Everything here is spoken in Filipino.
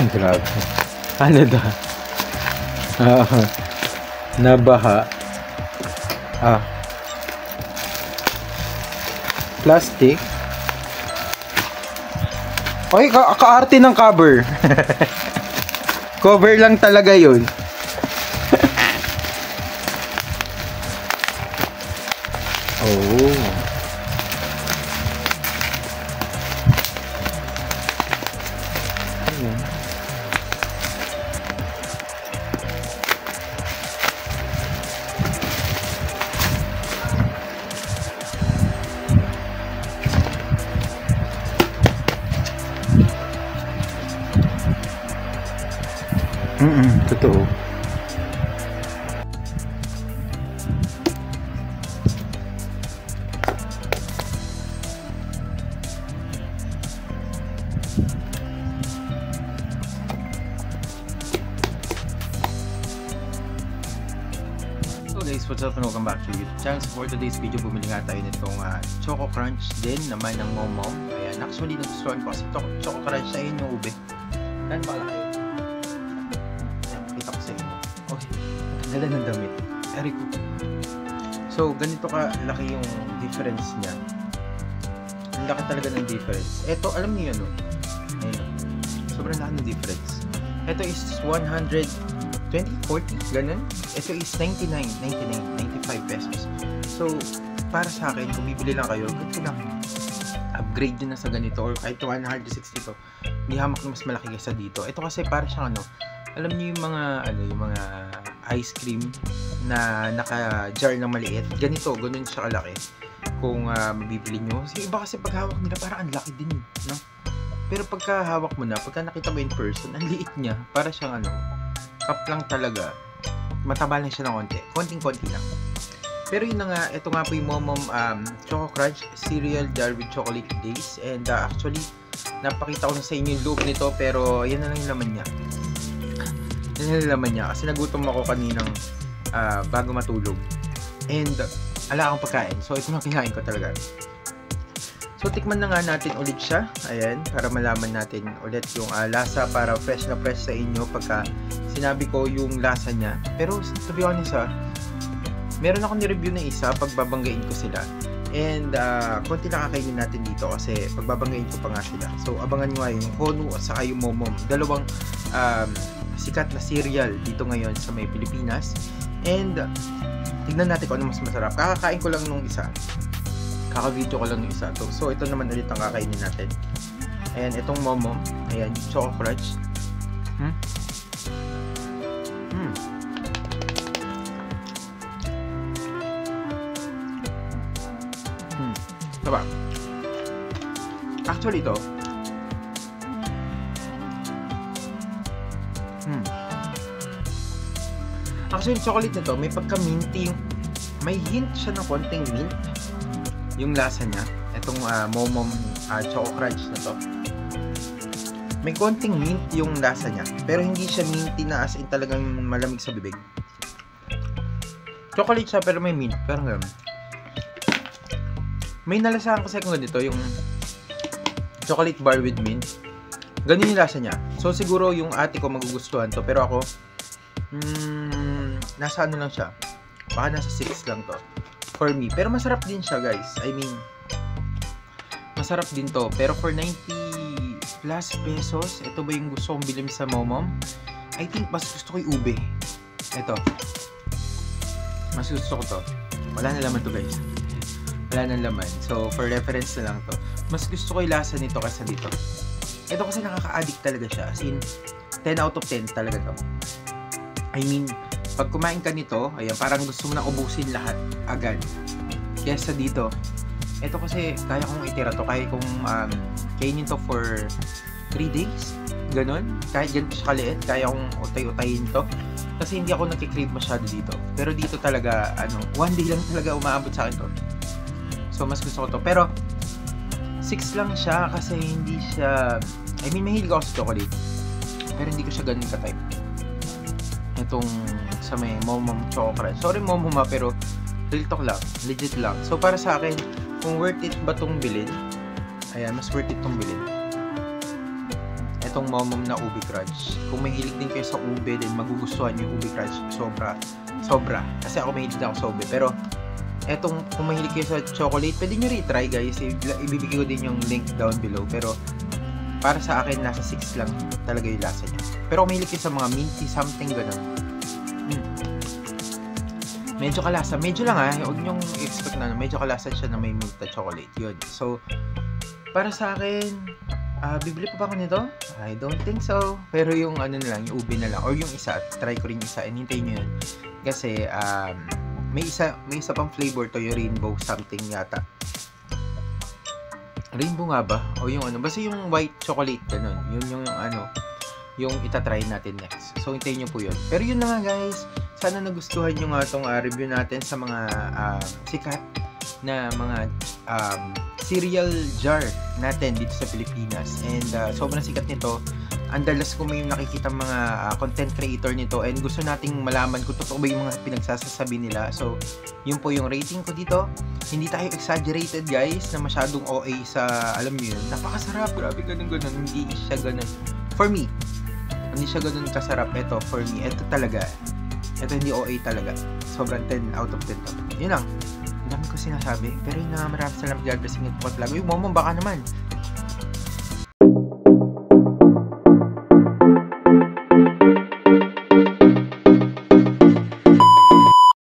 Grabe. Ano da? Nabaha. Plastic. Oy, kaarte ng cover. Cover lang talaga yun. Oh. Totoo. So guys, what's up and welcome back to YouTube channel. So for today's video, bumili nga tayo nitong Choco Crunch din naman ng Momo. Ayan, actually nagustuhan ko kasi Choco Crunch na yun yung ube. Yan pala kayo. Kita ko sa inyo. Okay, ganda ng damit. Eriko. So ganito ka laki yung difference niya. Ang laki talaga ng difference. Ito, alam niyo yun, no? Ayun. Sobrang laki ng difference. Ito is 120, 40, ganun. Ito is 95 pesos. So, para sa akin, kung bibili lang kayo, ganito lang. Upgrade din na sa ganito or kahit 160 to. Hindi hamak na mas malaki kaysa dito. Ito kasi para siyang ano, alam niyo yung mga ice cream na naka-jar na maliit. Ganito, ganun siya kalaki. Kung mabibili nyo. Kasi iba kasi pag hawak nila, parang ang laki din, no? Pero pagka hawak mo na, pagka nakita mo in person, ang liit niya. Para siyang cup lang talaga. Mataba lang siya ng konti. Konting-konti lang. Pero yun na nga, ito nga po yung Momom Choco Crunch Cereal Jar with Chocolate Days. And actually, napakita ko na sa inyo yung loob nito. Pero yan na lang yung laman niya. Yan na lang yung laman niya. Kasi nagutom ako kaninang bago matulog. And ala akong pagkain. So ito na kinain ko talaga. So tikman na nga natin ulit siya. Ayan, para malaman natin ulit yung lasa, para fresh na fresh sa inyo pagka sinabi ko yung lasa niya. Pero to be honest meron akong ni-review na isa, pagbabanggain ko sila. And konti lang kakainin natin dito kasi pagbabanggain ko pa nga sila. So abangan nyo nga yung Honu at saka yung Momom. Dalawang sikat na cereal dito ngayon sa may Pilipinas. And tignan natin kung ano mas masarap. Kakakain ko lang nung isa. Kaka-video ko lang nung isa to. So ito naman ulit ang kakainin natin. Ayan, itong Momom. Ayan, Choco Crunch. Diba? Actually ito actually chocolate nito may pagka-minty, may hint siya ng konting mint yung lasa niya. Itong Momom Choco Crunch na to, may konting mint yung lasa niya, pero hindi siya minty na as in talagang malamig sa bibig. Chocolate siya pero may mint, parang gano'n. May nalasahan kasi kung ganito, yung chocolate bar with mint. Ganun yung lasa niya. So siguro yung ate ko magugustuhan to, pero ako nasa ano lang siya, baka nasa 6 lang to for me. Pero masarap din siya guys. I mean, masarap din to. Pero for 90 plus pesos, ito ba yung gusto kong bilhin sa Momom? I think mas gusto ko yung ube. Ito, mas gusto ko to. Wala na laman to guys. Wala nang laman. So, for reference na lang to. Mas gusto ko yung lasa nito kaysa dito. Ito kasi nakaka-addict talaga siya. As in, 10 out of 10 talaga to. I mean, pag kumain ka nito, ayan, parang gusto mo na ubusin lahat agad. Kesa dito. Ito kasi, kaya kong itira to. Kaya kong kainin to for 3 days. Ganon. Kahit ganito siya kaliit, kaya kong utay-utayin to. Kasi hindi ako nagkikrave masyado dito. Pero dito talaga, 1 day lang talaga umaabot sa akin to. So, mas gusto ko to. Pero, 6 lang siya kasi hindi siya... I mean, mahilig ako sa chocolate. Pero hindi ko siya ganun ka-type. Itong sa may Momom Choco Crunch. Sorry Momom pero real talk lang. Legit lang. So, para sa akin, kung worth it ba itong bilhin? Ayan, mas worth it itong bilhin. itong Momom na Ube Crunch. Kung mahilig din kayo sa ube, then magugustuhan yung Ube Crunch. Sobra. Kasi ako mahilig din ako sa ube. Pero, etong kung mahilig kayo sa chocolate, pwede nyo retry guys. Ibibigay ko din yung link down below. Pero, para sa akin, nasa 6 lang talaga yung lasa niya. Pero kung mahilig kayo sa mga minty something ganun. Medyo kalasa. Medyo lang huwag nyong expect na medyo kalasa siya na may milk na chocolate. Yun. So, para sa akin, bibili pa ba ako nito? I don't think so. Pero yung ano na lang, yung ube na lang. Or yung isa, try ko rin isa. And hintayin nyo yun. Kasi, may isa pang flavor to, yung rainbow something yata. Rainbow nga ba? O yung ano, basta yung white chocolate, ganun. Yun yung ano, yung itatry natin next. So, hintayin nyo po yun. Pero yun na nga guys. Sana nagustuhan nyo nga itong review natin sa mga sikat na mga cereal jar natin dito sa Pilipinas. And sobrang sikat nito. Ang dalas ko may nakikita mga content creator nito and gusto nating malaman kung totoo ba yung mga pinagsasabi nila. So, yun po yung rating ko dito. Hindi tayo exaggerated guys na masyadong OA sa, alam nyo yun, napakasarap, grabe ganun. Hindi siya ganun. For me, hindi siya ganun kasarap. Ito, for me, ito talaga. Ito hindi OA talaga. Sobrang 10 out of 10 to. Yun lang. Ang dami ko sinasabi. Pero yun na, maraming salamat. God bless. Ingat po at lagi. Yung Momom, baka naman.